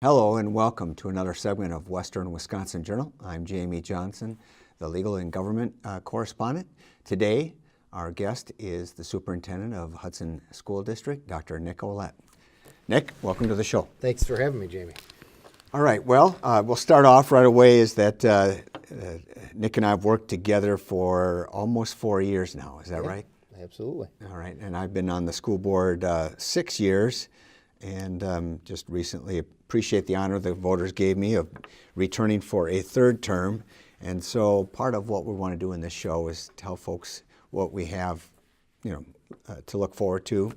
Hello and welcome to another segment of Western Wisconsin Journal. I'm Jamie Johnson, the Legal and Government Correspondent. Today, our guest is the Superintendent of Hudson School District, Dr. Nick Ouellette. Nick, welcome to the show. Thanks for having me, Jamie. All right, well, we'll start off right away is that Nick and I have worked together for almost 4 years now. Is that right? Absolutely. All right, and I've been on the school board 6 years, and just recently appreciate the honor the voters gave me of returning for a third term. And so part of what we want to do in this show is tell folks what we have, to look forward to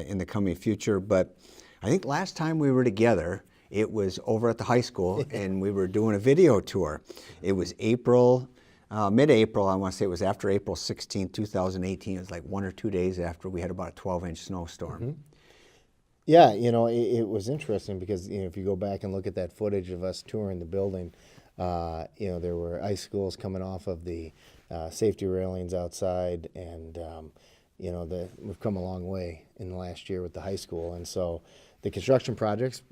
in the coming future. But I think last time we were together, it was over at the high school, and we were doing a video tour. It was April, mid-April, I want to say it was after April 16, 2018. It was like 1 or 2 days after we had about a 12-inch snowstorm. Mm-hmm. Yeah, it was interesting because, if you go back and look at that footage of us touring the building, there were icicles coming off of the safety railings outside, and, we've come a long way in the last year with the high school. And so the construction projects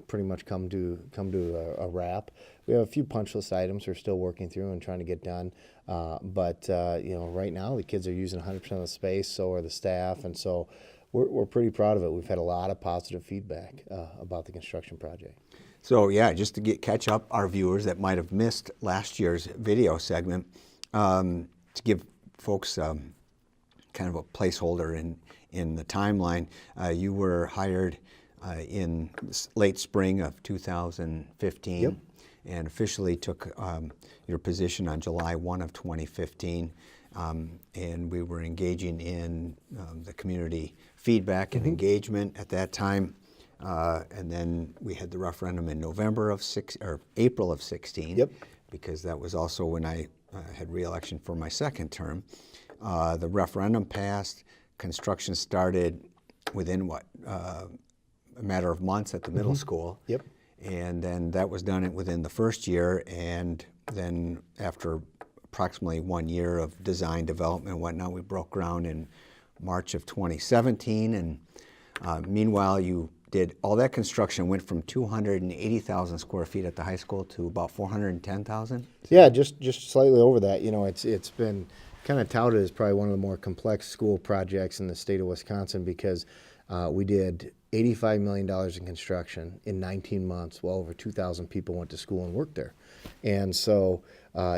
pretty much come to a wrap. We have a few punch list items we're still working through and trying to get done. But right now the kids are using 100% of the space, so are the staff, and so we're pretty proud of it. We've had a lot of positive feedback about the construction project. So yeah, just to catch up our viewers that might have missed last year's video segment, to give folks kind of a placeholder in the timeline, you were hired in late spring of 2015. Yep. And officially took your position on July 1 of 2015. And we were engaging in the community feedback and engagement at that time. And then we had the referendum in April of 16. Yep. Because that was also when I had re-election for my second term. The referendum passed. Construction started within a matter of months at the middle school. Yep. And then that was done within the first year, and then after approximately 1 year of design development and whatnot, we broke ground in March of 2017. And meanwhile, you did all that construction, went from 280,000 square feet at the high school to about 410,000? Yeah, just slightly over that. It's been kind of touted as probably one of the more complex school projects in the state of Wisconsin because we did $85 million in construction in 19 months. Well, over 2,000 people went to school and worked there. And so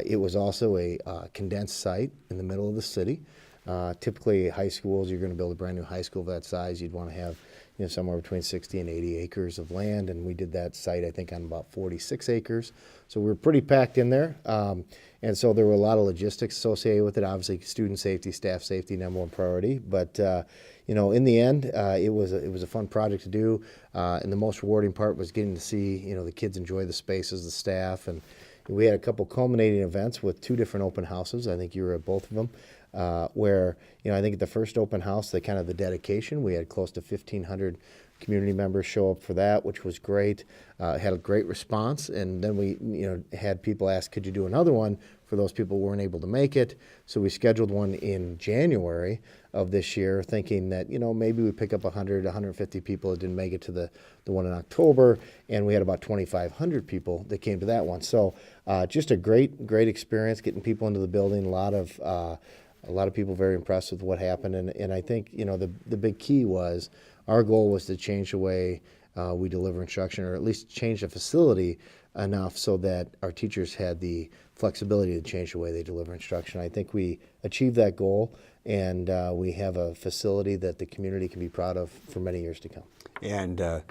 it was also a condensed site in the middle of the city. Typically, high schools, you're going to build a brand new high school of that size, you'd want to have somewhere between 60 and 80 acres of land. And we did that site, I think, on about 46 acres. So we were pretty packed in there. And so there were a lot of logistics associated with it. Obviously, student safety, staff safety, number one priority. But in the end, it was a fun project to do, and the most rewarding part was getting to see the kids enjoy the spaces, the staff, and we had a couple culminating events with 2 different open houses. I think you were at both of them, where I think at the first open house, the dedication, we had close to 1,500 community members show up for that, which was great. Had a great response, and then we had people ask, could you do another one for those people who weren't able to make it? So we scheduled one in January of this year, thinking that maybe we pick up 100, 150 people that didn't make it to the one in October, and we had about 2,500 people that came to that one. So just a great experience getting people into the building. A lot of people very impressed with what happened, and I think the big key was our goal was to change the way we deliver instruction, or at least change the facility enough so that our teachers had the flexibility to change the way they deliver instruction. I think we achieved that goal, and we have a facility that the community can be proud of for many years to come. And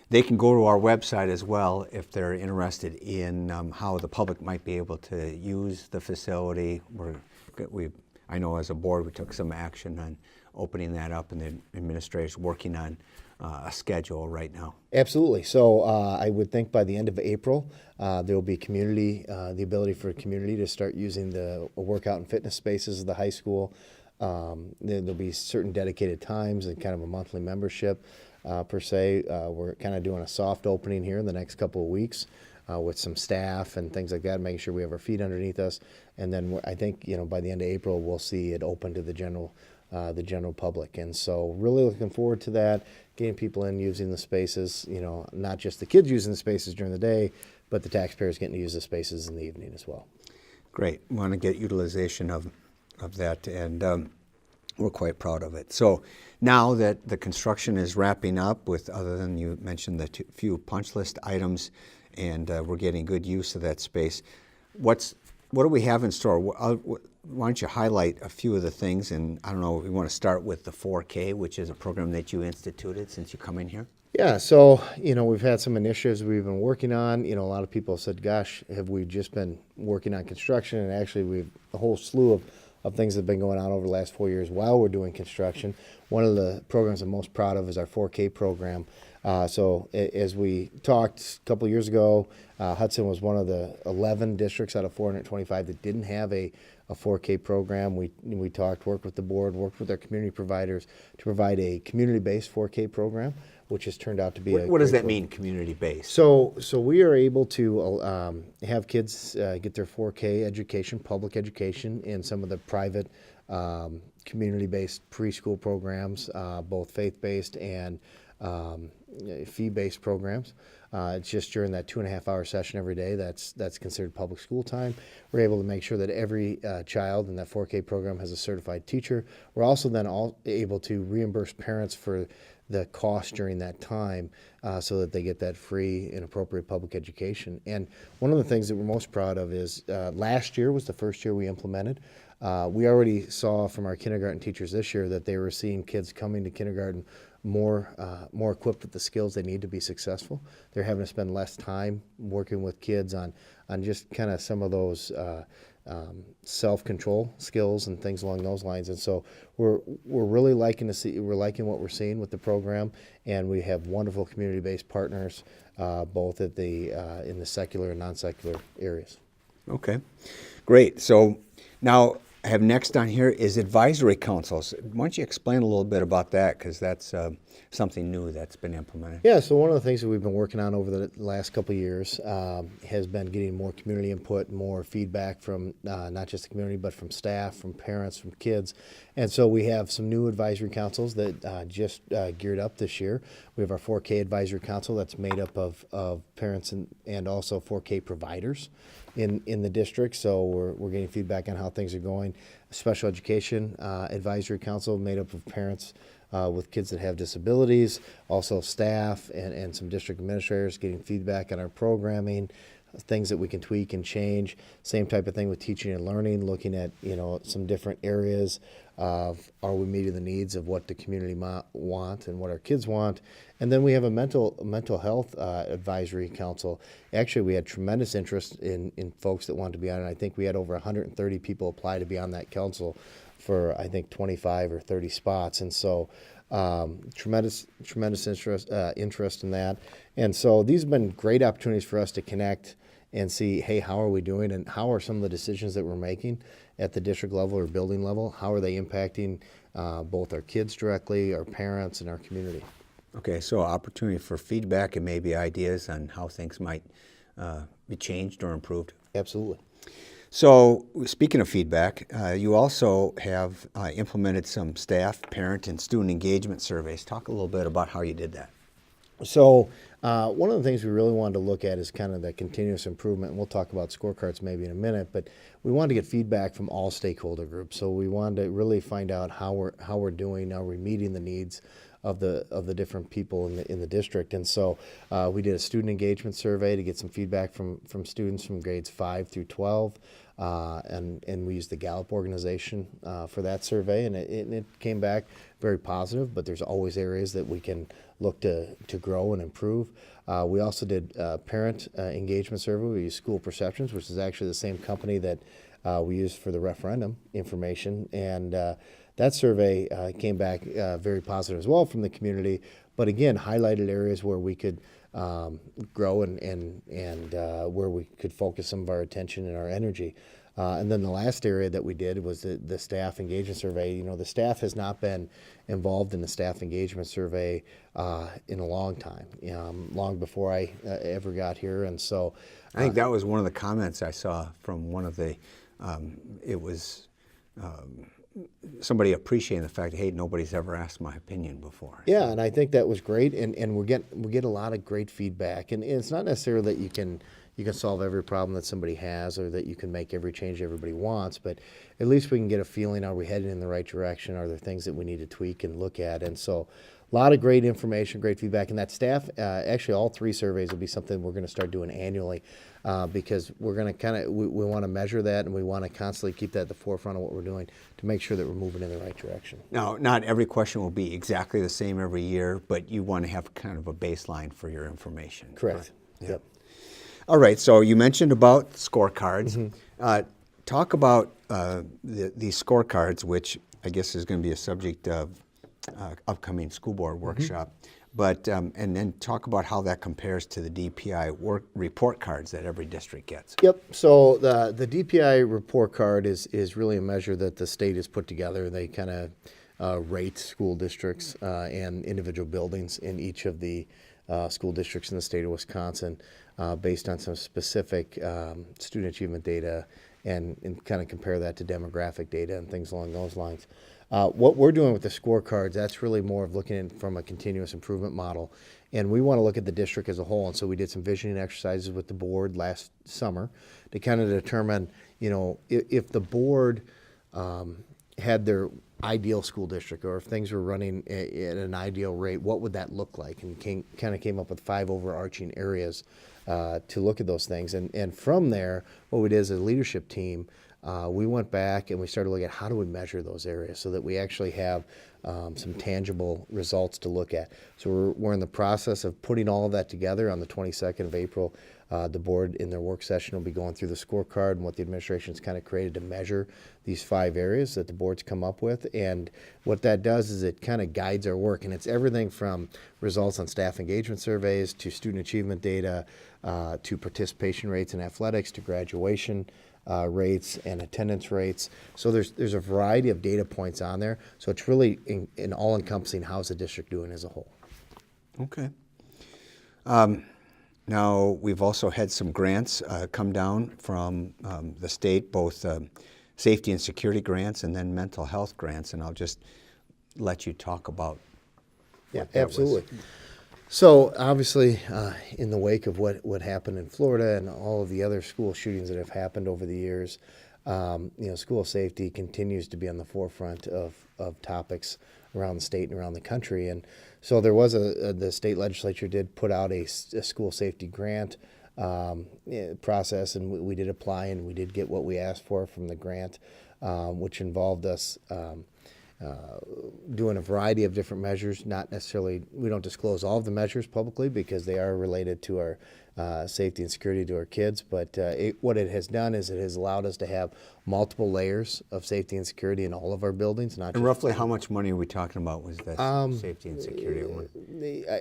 they can go to our website as well if they're interested in how the public might be able to use the facility. I know as a board we took some action on opening that up, and the administrator is working on a schedule right now. Absolutely. So I would think by the end of April, there will be the ability for community to start using the workout and fitness spaces of the high school. There'll be certain dedicated times and kind of a monthly membership per se. We're kind of doing a soft opening here in the next couple of weeks with some staff and things like that, making sure we have our feet underneath us. And then I think, by the end of April, we'll see it open to the general the general public. And so really looking forward to that, getting people in using the spaces, not just the kids using the spaces during the day, but the taxpayers getting to use the spaces in the evening as well. Great. Want to get utilization of that, and we're quite proud of it. So now that the construction is wrapping up, with, other than you mentioned, the few punch list items, and we're getting good use of that space, what do we have in store? Why don't you highlight a few of the things? And I don't know, we want to start with the 4K, which is a program that you instituted since you come in here. Yeah, so, we've had some initiatives we've been working on. A lot of people said, gosh, have we just been working on construction? And actually, we've a whole slew of things that have been going on over the last 4 years while we're doing construction. One of the programs I'm most proud of is our 4K program. So as we talked a couple of years ago, Hudson was one of the 11 districts out of 425 that didn't have a 4K program. We worked with the board, worked with our community providers to provide a community-based 4K program, which has turned out to be What does that mean, community-based? So we are able to have kids get their 4K education, public education, in some of the private community-based preschool programs, both faith-based and fee-based programs. It's just during that 2.5-hour session every day that's considered public school time. We're able to make sure that every child in that 4K program has a certified teacher. We're also then able to reimburse parents for the cost during that time so that they get that free and appropriate public education. And one of the things that we're most proud of is last year was the first year we implemented. We already saw from our kindergarten teachers this year that they were seeing kids coming to kindergarten more equipped with the skills they need to be successful. They're having to spend less time working with kids on just kind of some of those self-control skills and things along those lines. And so we're really liking what we're seeing with the program, and we have wonderful community-based partners both at in the secular and non-secular areas. Okay, great. So now I have next on here is advisory councils. Why don't you explain a little bit about that, because that's something new that's been implemented. Yeah, so one of the things that we've been working on over the last couple of years has been getting more community input, more feedback from not just the community, but from staff, from parents, from kids. And so we have some new advisory councils that just geared up this year. We have our 4K advisory council that's made up of parents and also 4K providers in the district. So we're getting feedback on how things are going. Special education advisory council made up of parents with kids that have disabilities, also staff and some district administrators getting feedback on our programming, things that we can tweak and change. Same type of thing with teaching and learning, looking at some different areas of, are we meeting the needs of what the community want and what our kids want. And then we have a mental health advisory council. Actually, we had tremendous interest in folks that wanted to be on it. I think we had over 130 people apply to be on that council for, I think, 25 or 30 spots. And so tremendous interest in that. And so these have been great opportunities for us to connect and see, hey, how are we doing, and how are some of the decisions that we're making at the district level or building level, how are they impacting both our kids directly, our parents, and our community. Okay, so opportunity for feedback and maybe ideas on how things might be changed or improved. Absolutely. So speaking of feedback, you also have implemented some staff, parent, and student engagement surveys. Talk a little bit about how you did that. So one of the things we really wanted to look at is kind of the continuous improvement, and we'll talk about scorecards maybe in a minute, but we wanted to get feedback from all stakeholder groups. So we wanted to really find out how we're doing, are we meeting the needs of the different people in the district. And so we did a student engagement survey to get some feedback from students from grades 5 through 12. And we used the Gallup organization for that survey, and it came back very positive, but there's always areas that we can look to grow and improve. We also did parent engagement survey. We used School Perceptions, which is actually the same company that we used for the referendum information, and that survey came back very positive as well from the community, but again, highlighted areas where we could grow and where we could focus some of our attention and our energy. And then the last area that we did was the staff engagement survey. The staff has not been involved in the staff engagement survey in a long time, long before I ever got here. And so I think that was one of the comments I saw from one of the, it was somebody appreciating the fact, hey, nobody's ever asked my opinion before. Yeah, and I think that was great, and we get a lot of great feedback, and it's not necessarily that you can solve every problem that somebody has or that you can make every change everybody wants, but at least we can get a feeling, are we headed in the right direction? Are there things that we need to tweak and look at? And so a lot of great information, great feedback, and that staff, actually all 3 surveys will be something we're going to start doing annually because we're going to we want to measure that, and we want to constantly keep that at the forefront of what we're doing to make sure that we're moving in the right direction. Now, not every question will be exactly the same every year, but you want to have kind of a baseline for your information. Correct. Yeah. Yep. All right, so you mentioned about scorecards. Talk about these scorecards, which I guess is going to be a subject of upcoming school board workshop. But and then talk about how that compares to the DPI report cards that every district gets. Yep. So the DPI report card is really a measure that the state has put together. They kind of rate school districts and individual buildings in each of the school districts in the state of Wisconsin based on some specific student achievement data and kind of compare that to demographic data and things along those lines. What we're doing with the scorecards, that's really more of looking at it from a continuous improvement model. And we want to look at the district as a whole. And so we did some visioning exercises with the board last summer to kind of determine, if the board had their ideal school district, or if things were running at an ideal rate, what would that look like? And kind of came up with 5 overarching areas to look at those things. And from there, what we did as a leadership team, we went back and we started looking at how do we measure those areas so that we actually have some tangible results to look at. So we're in the process of putting all of that together. On the 22nd of April, the board in their work session will be going through the scorecard and what the administration's kind of created to measure these 5 areas that the board's come up with. And what that does is it kind of guides our work. And it's everything from results on staff engagement surveys to student achievement data to participation rates in athletics to graduation rates and attendance rates. So there's a variety of data points on there. So it's really in all-encompassing how's the district doing as a whole. Okay. Now, we've also had some grants come down from the state, both safety and security grants and then mental health grants, and I'll just let you talk about what that absolutely. was. So obviously, in the wake of what happened in Florida and all of the other school shootings that have happened over the years, school safety continues to be on the forefront of topics around the state and around the country. And so there was the state legislature did put out a school safety grant process, and we did apply and we did get what we asked for from the grant, which involved us doing a variety of different measures. Not necessarily, we don't disclose all of the measures publicly because they are related to our safety and security to our kids, but what it has done is it has allowed us to have multiple layers of safety and security in all of our buildings. Not And just roughly how much money are we talking about with that safety and security one?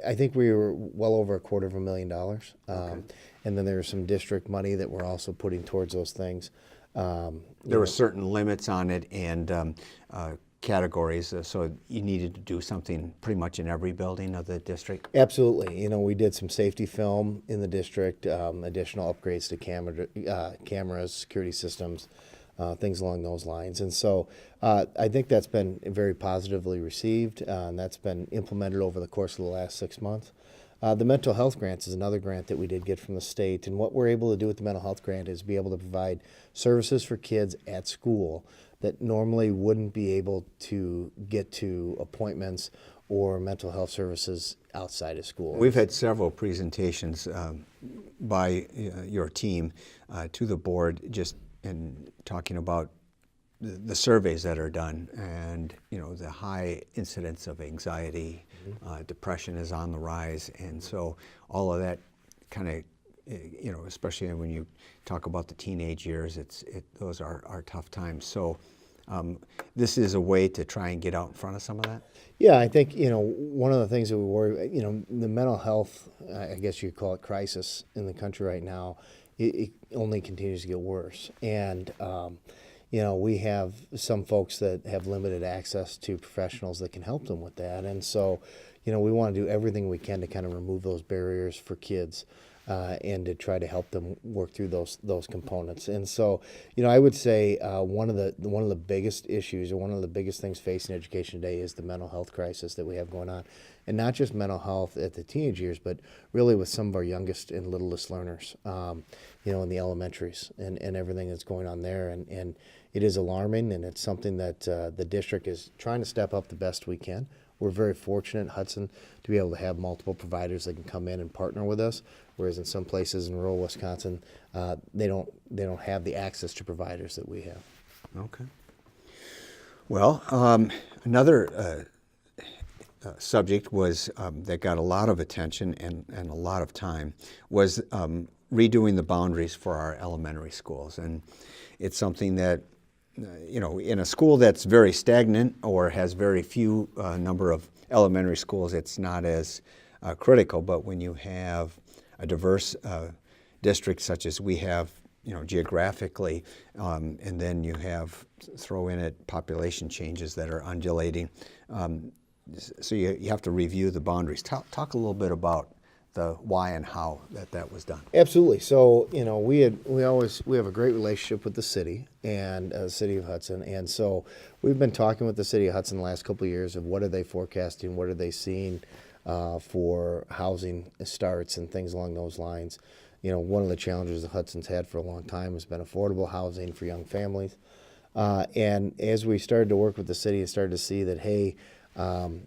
I think we were well over $250,000. And then there was some district money that we're also putting towards those things. There were certain limits on it and categories, so you needed to do something pretty much in every building of the district? Absolutely. We did some safety film in the district, additional upgrades to cameras, security systems, things along those lines. And so I think that's been very positively received, and that's been implemented over the course of the last 6 months. The mental health grants is another grant that we did get from the state, and what we're able to do with the mental health grant is be able to provide services for kids at school that normally wouldn't be able to get to appointments or mental health services outside of school. We've had several presentations by your team to the board just in talking about the surveys that are done and the high incidence of anxiety, depression is on the rise, and so all of that kind of especially when you talk about the teenage years, those are tough times. So this is a way to try and get out in front of some of that? Yeah, I think, one of the things that we worry, the mental health, I guess you could call it crisis in the country right now, it only continues to get worse. And, we have some folks that have limited access to professionals that can help them with that. And so, we want to do everything we can to kind of remove those barriers for kids. and to try to help them work through those components. And so, I would say one of the biggest issues, or one of the biggest things facing education today, is the mental health crisis that we have going on, and not just mental health at the teenage years, but really with some of our youngest and littlest learners, in the elementaries and everything that's going on there, and it is alarming, and it's something that the district is trying to step up the best we can. We're very fortunate in Hudson to be able to have multiple providers that can come in and partner with us, whereas in some places in rural Wisconsin, they don't have the access to providers that we have. Okay. Well, another subject was that got a lot of attention and a lot of time was redoing the boundaries for our elementary schools, and it's something that in a school that's very stagnant or has very few number of elementary schools, it's not as critical. But when you have a diverse district such as we have, geographically, and then you throw in it population changes that are undulating, so you have to review the boundaries. Talk a little bit about the why and how that was done. Absolutely. So we have a great relationship with the city and the city of Hudson, and so we've been talking with the city of Hudson the last couple of years of what are they forecasting, what are they seeing for housing starts and things along those lines. One of the challenges that Hudson's had for a long time has been affordable housing for young families, and as we started to work with the city and started to see that, hey,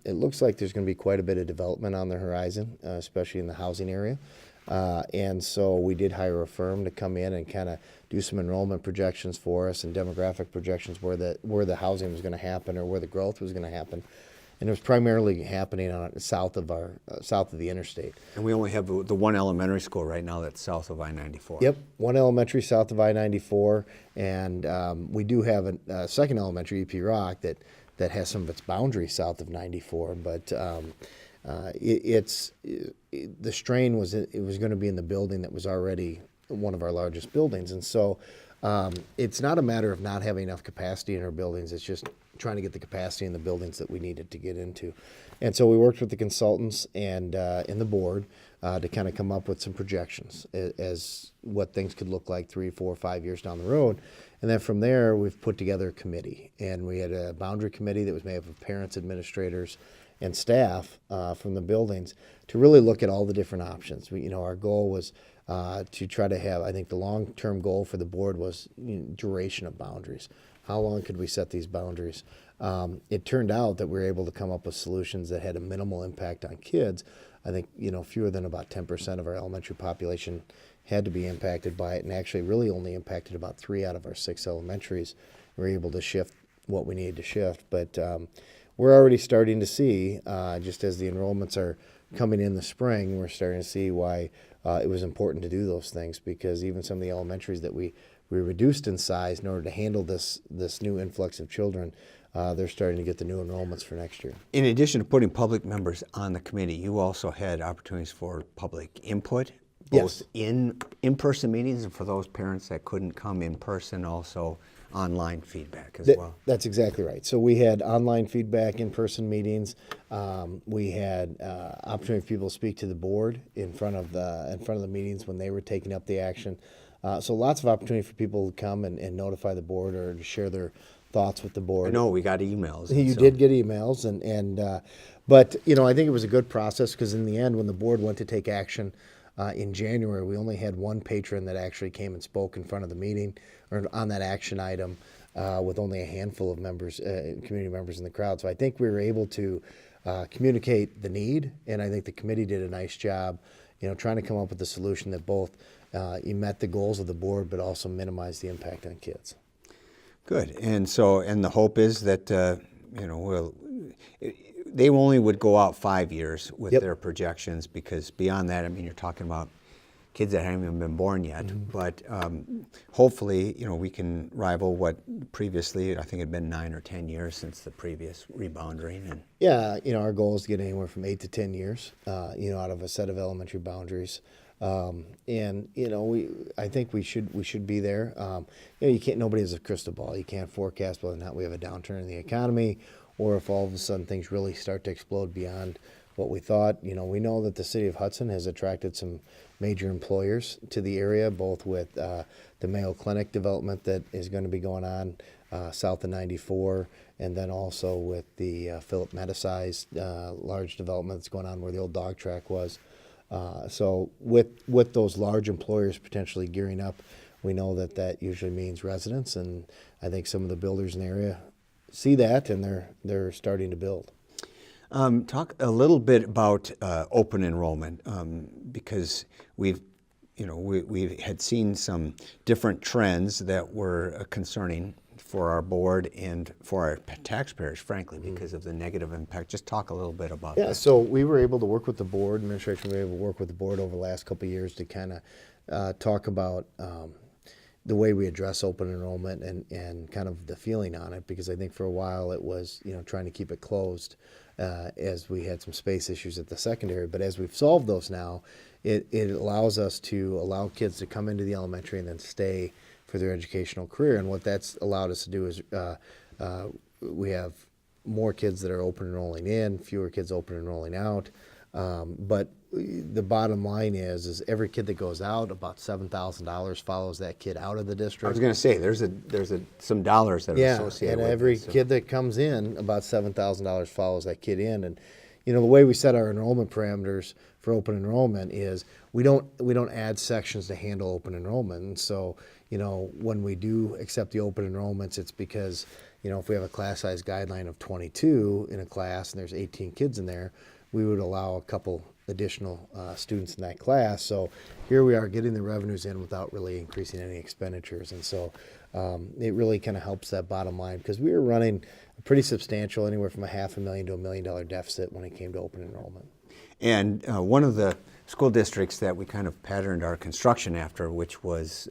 it looks like there's going to be quite a bit of development on the horizon, especially in the housing area. And so we did hire a firm to come in and kind of do some enrollment projections for us and demographic projections where the housing was going to happen or where the growth was going to happen. And it was primarily happening south of the interstate. And we only have the one elementary school right now that's south of I-94. Yep, one elementary south of I-94, and we do have a second elementary, EP Rock, that has some of its boundaries south of 94, but the strain was it was going to be in the building that was already one of our largest buildings, and so it's not a matter of not having enough capacity in our buildings. It's just trying to get the capacity in the buildings that we needed to get into, and so we worked with the consultants and in the board to kind of come up with some projections as what things could look like 3, 4, 5 years down the road. And then from there, we've put together a committee, and we had a boundary committee that was made up of parents, administrators, and staff from the buildings to really look at all the different options. Our goal was to try to have, I think the long-term goal for the board was duration of boundaries. How long could we set these boundaries? It turned out that we were able to come up with solutions that had a minimal impact on kids. I think, fewer than about 10% of our elementary population had to be impacted by it, and actually really only impacted about 3 out of our 6 elementaries. We were able to shift what we needed to shift. But we're already starting to see, just as the enrollments are coming in the spring, we're starting to see why it was important to do those things, because even some of the elementaries that we reduced in size in order to handle this new influx of children, they're starting to get the new enrollments for next year. In addition to putting public members on the committee, you also had opportunities for public input, both Yes. in-person meetings and for those parents that couldn't come in person, also online feedback as well. That's exactly right. So we had online feedback, in-person meetings. We had opportunity for people to speak to the board in front of the meetings when they were taking up the action. So lots of opportunity for people to come and notify the board or to share their thoughts with the board. I know we got emails. You did get emails, but I think it was a good process, because in the end, when the board went to take action in January, we only had one patron that actually came and spoke in front of the meeting or on that action item, with only a handful of members, community members in the crowd. So I think we were able to communicate the need, and I think the committee did a nice job, trying to come up with a solution that both you met the goals of the board, but also minimized the impact on kids. Good. And the hope is that they only would go out 5 years with Yep. their projections, because beyond that, you're talking about kids that haven't even been born yet. Mm-hmm. But hopefully, we can rival what previously, I think it had been 9 or 10 years since the previous rebounding. And Yeah, our goal is to get anywhere from 8 to 10 years, out of a set of elementary boundaries. I think we should be there. You can't. Nobody has a crystal ball. You can't forecast whether or not we have a downturn in the economy, or if all of a sudden things really start to explode beyond what we thought. We know that the city of Hudson has attracted some major employers to the area, both with the Mayo Clinic development that is going to be going on south of 94, and then also with the Philip Medisize large development that's going on where the old dog track was. So with those large employers potentially gearing up, we know that that usually means residents, and I think some of the builders in the area see that, and they're starting to build. Talk a little bit about open enrollment, because we had seen some different trends that were concerning for our board and for our taxpayers, frankly, because of the negative impact. Just talk a little bit about that. Yeah, so we were able to work with the board, administration was able to work with the board over the last couple of years to kind of talk about the way we address open enrollment and kind of the feeling on it, because I think for a while it was, trying to keep it closed as we had some space issues at the secondary. But as we've solved those now, it allows us to allow kids to come into the elementary and then stay for their educational career. And what that's allowed us to do is we have more kids that are open enrolling in, fewer kids open enrolling out. But the bottom line is every kid that goes out, about $7,000 follows that kid out of the district. I was going to say there's some dollars that are associated with it. And every kid that comes in, about $7,000 follows that kid in. And the way we set our enrollment parameters for open enrollment is we don't add sections to handle open enrollment. And so when we do accept the open enrollments, it's because if we have a class size guideline of 22 in a class and there's 18 kids in there, we would allow a couple additional students in that class. So here we are getting the revenues in without really increasing any expenditures. And so it really kind of helps that bottom line, because we were running a pretty substantial, anywhere from $500,000 to $1 million deficit when it came to open enrollment. And one of the school districts that we kind of patterned our construction after, which was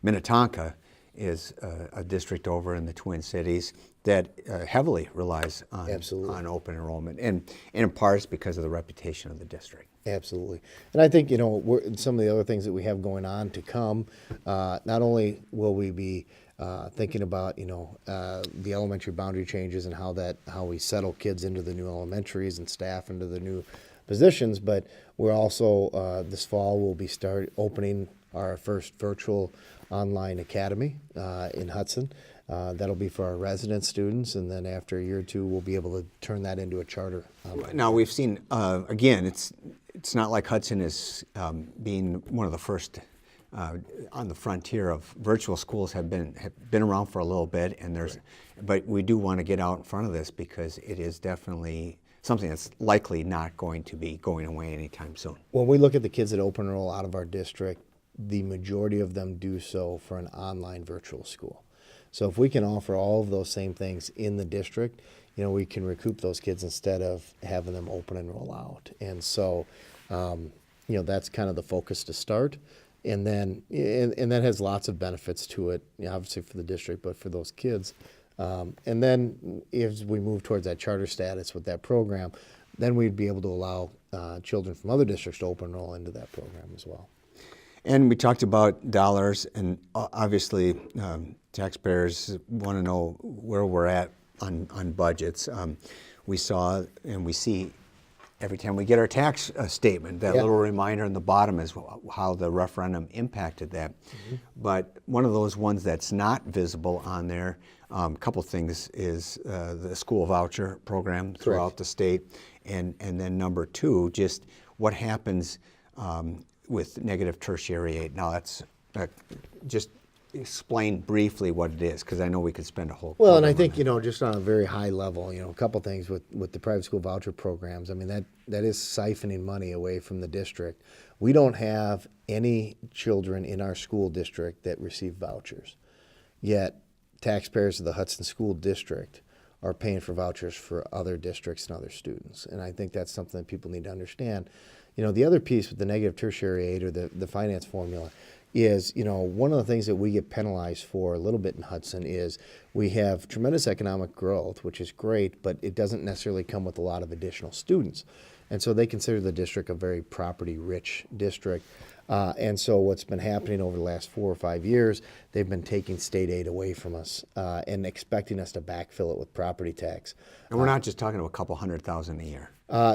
Minnetonka, is a district over in the Twin Cities that heavily relies on open enrollment, and in part it's because of the reputation of the district. Absolutely. And I think, some of the other things that we have going on to come, not only will we be thinking about, the elementary boundary changes and how we settle kids into the new elementaries and staff into the new positions, but we're also, this fall, we'll be opening our first virtual online academy in Hudson. That'll be for our resident students, and then after a year or two, we'll be able to turn that into a charter. Now we've seen, again, it's not like Hudson is being one of the first on the frontier of virtual schools. Have been around for a little bit, and but we do want to get out in front of this, because it is definitely something that's likely not going to be going away anytime soon. When we look at the kids that open enroll out of our district, the majority of them do so for an online virtual school. So if we can offer all of those same things in the district, we can recoup those kids instead of having them open and roll out. And so, that's kind of the focus to start. And then, and that has lots of benefits to it, obviously for the district, but for those kids. And then as we move towards that charter status with that program, then we'd be able to allow children from other districts to open enroll into that program as well. And we talked about dollars, and obviously taxpayers want to know where we're at on budgets. We saw and we see every time we get our tax statement, that little reminder in the bottom is how the referendum impacted that. Mm-hmm. But one of those ones that's not visible on there, a couple things, is the school voucher program throughout the state. And then number two, just what happens with negative tertiary aid. Now that's just explain briefly what it is, because I know we could spend a whole. Well, and I think just on a very high level, a couple things with the private school voucher programs. I mean that is siphoning money away from the district. We don't have any children in our school district that receive vouchers, yet taxpayers of the Hudson School District are paying for vouchers for other districts and other students, and I think that's something that people need to understand. The other piece with the negative tertiary aid, or the finance formula, is, one of the things that we get penalized for a little bit in Hudson is we have tremendous economic growth, which is great, but it doesn't necessarily come with a lot of additional students. And so they consider the district a very property-rich district. And so what's been happening over the last 4 or 5 years, they've been taking state aid away from us and expecting us to backfill it with property tax. And we're not just talking about a couple $100,000 a year.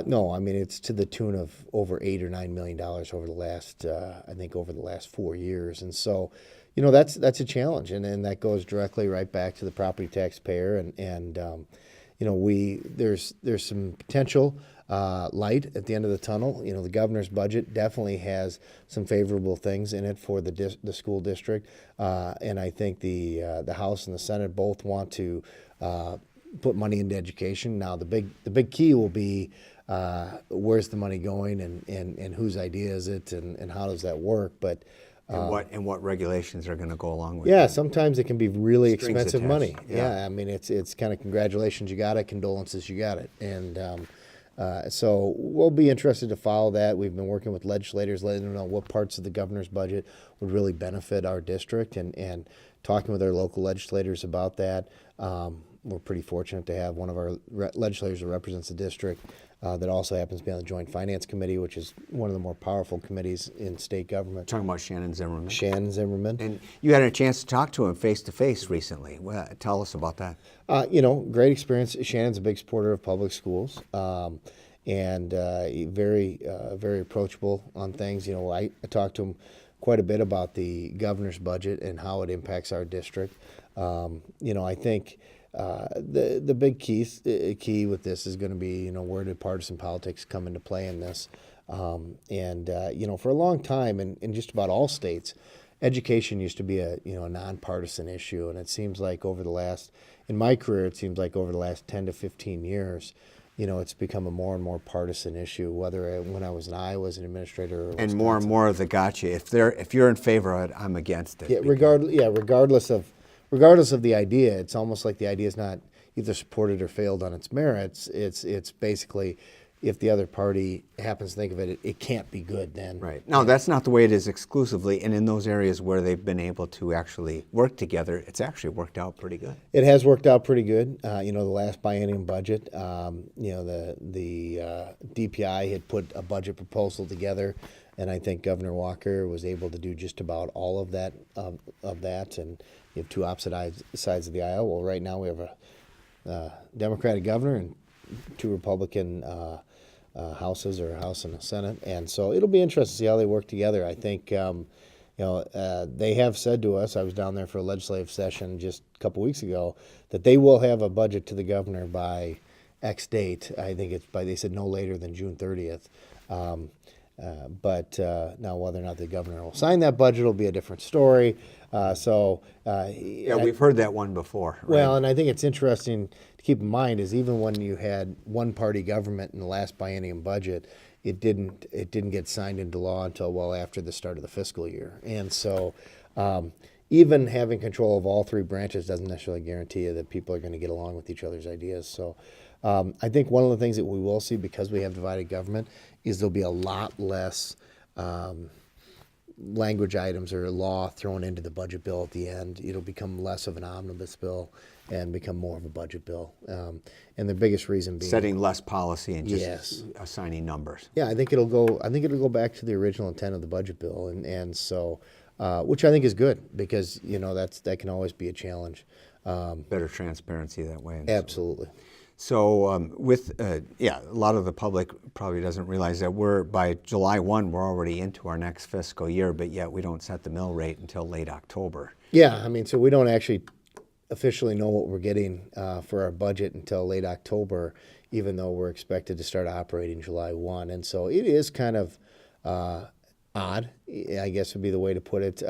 No, I mean, it's to the tune of over $8 or $9 million over the last, I think, over the last 4 years. And so, you know, that's a challenge, and that goes directly right back to the property taxpayer. And you know, there's some potential light at the end of the tunnel. You know, the governor's budget definitely has some favorable things in it for the school district, and I think the House and the Senate both want to put money into education. Now, the big key will be where's the money going, and whose idea is it, and how does that work? But And what regulations are going to go along with yeah, it? sometimes it can be really Strings expensive attached, money. yeah. Yeah, I mean, it's kind of congratulations, you got it, condolences, you got it. And so we'll be interested to follow that. We've been working with legislators, letting them know what parts of the governor's budget would really benefit our district, and talking with our local legislators about that. We're pretty fortunate to have one of our legislators that represents the district that also happens to be on the Joint Finance Committee, which is one of the more powerful committees in state government. Talking about Shannon Zimmerman. Shannon Zimmerman. And you had a chance to talk to him face to face recently. Well, tell us about that. You know, great experience. Shannon's a big supporter of public schools, and very approachable on things. You know, I talked to him quite a bit about the governor's budget and how it impacts our district. You know, I think the big key with this is going to be, you know, where did partisan politics come into play in this? You know, for a long time in just about all states, education used to be a nonpartisan issue, and it seems like in my career, it seems like over the last 10 to 15 years, you know, it's become a more and more partisan issue. Whether when I was in Iowa as an administrator, or And more and more of the gotcha. If you're in favor of it, I'm against it. yeah, regardless of the idea, it's almost like the idea is not either supported or failed on its merits. It's basically, if the other party happens to think of it, it can't be good then. Right. No, that's not the way it is exclusively. And in those areas where they've been able to actually work together, it's actually worked out pretty good. It has worked out pretty good. You know, the last biennium budget, you know, the DPI had put a budget proposal together, and I think Governor Walker was able to do just about all of that. And you have two opposite sides of the aisle. Well, right now we have a Democratic governor and two Republican houses, or a House and a Senate, and so it'll be interesting to see how they work together. I think you know, they have said to us, I was down there for a legislative session just a couple weeks ago, that they will have a budget to the governor by X date. I think they said no later than June 30th. But now whether or not the governor will sign that budget will be a different story. Yeah, we've heard that one before. Right? Well, and I think it's interesting to keep in mind is even when you had one-party government in the last biennium budget, it didn't get signed into law until well after the start of the fiscal year. And so even having control of all three branches doesn't necessarily guarantee you that people are going to get along with each other's ideas. So I think one of the things that we will see, because we have divided government, is there'll be a lot less language items or law thrown into the budget bill at the end. It'll become less of an omnibus bill and become more of a budget bill. And the biggest reason being setting less policy and just Yes. assigning numbers. Yeah, I think it'll go back to the original intent of the budget bill, and so which I think is good, because you know that can always be a challenge. Better transparency that way. Absolutely. So a lot of the public probably doesn't realize that by July 1, we're already into our next fiscal year, but yet we don't set the mill rate until late October. Yeah, I mean, so we don't actually officially know what we're getting for our budget until late October, even though we're expected to start operating July 1. And so it is kind of odd, I guess would be the way to put it,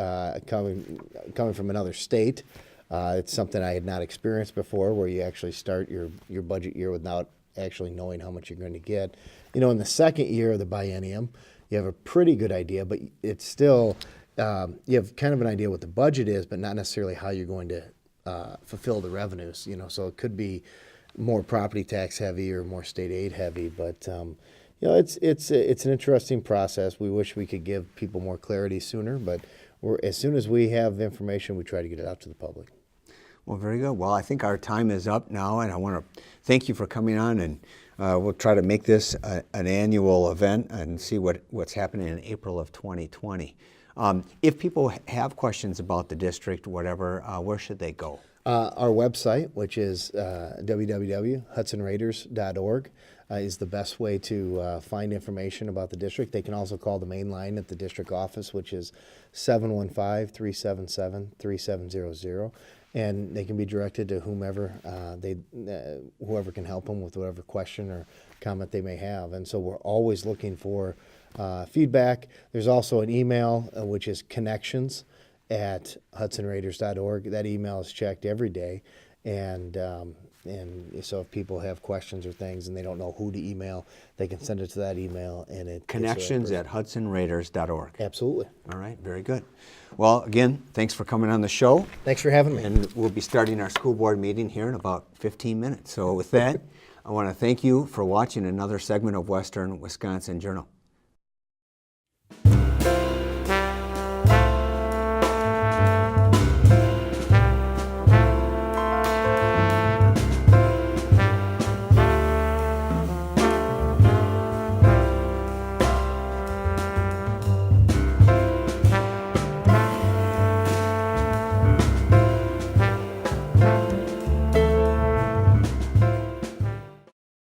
coming from another state. It's something I had not experienced before, where you actually start your budget year without actually knowing how much you're going to get. You know, in the second year of the biennium, you have a pretty good idea, but it's still, you have kind of an idea what the budget is, but not necessarily how you're going to fulfill the revenues. You know, so it could be more property tax heavy or more state aid heavy, but you know, it's an interesting process. We wish we could give people more clarity sooner, but as soon as we have information, we try to get it out to the public. Well, very good. Well, I think our time is up now, and I want to thank you for coming on and We'll try to make this an annual event and see what's happening in April of 2020. If people have questions about the district, whatever, where should they go? Our website, which is www.hudsonraiders.org, is the best way to find information about the district. They can also call the main line at the district office, which is 715-377-3700, and they can be directed to whomever whoever can help them with whatever question or comment they may have. And so we're always looking for feedback. There's also an email, which is connections@hudsonraiders.org. That email is checked every day, and so if people have questions or things and they don't know who to email, they can send it to that email, and it Connections@hudsonraiders.org. Absolutely. All right, very good. Well, again, thanks for coming on the show. Thanks for having me. And we'll be starting our school board meeting here in about 15 minutes. So with that, I want to thank you for watching another segment of Western Wisconsin Journal.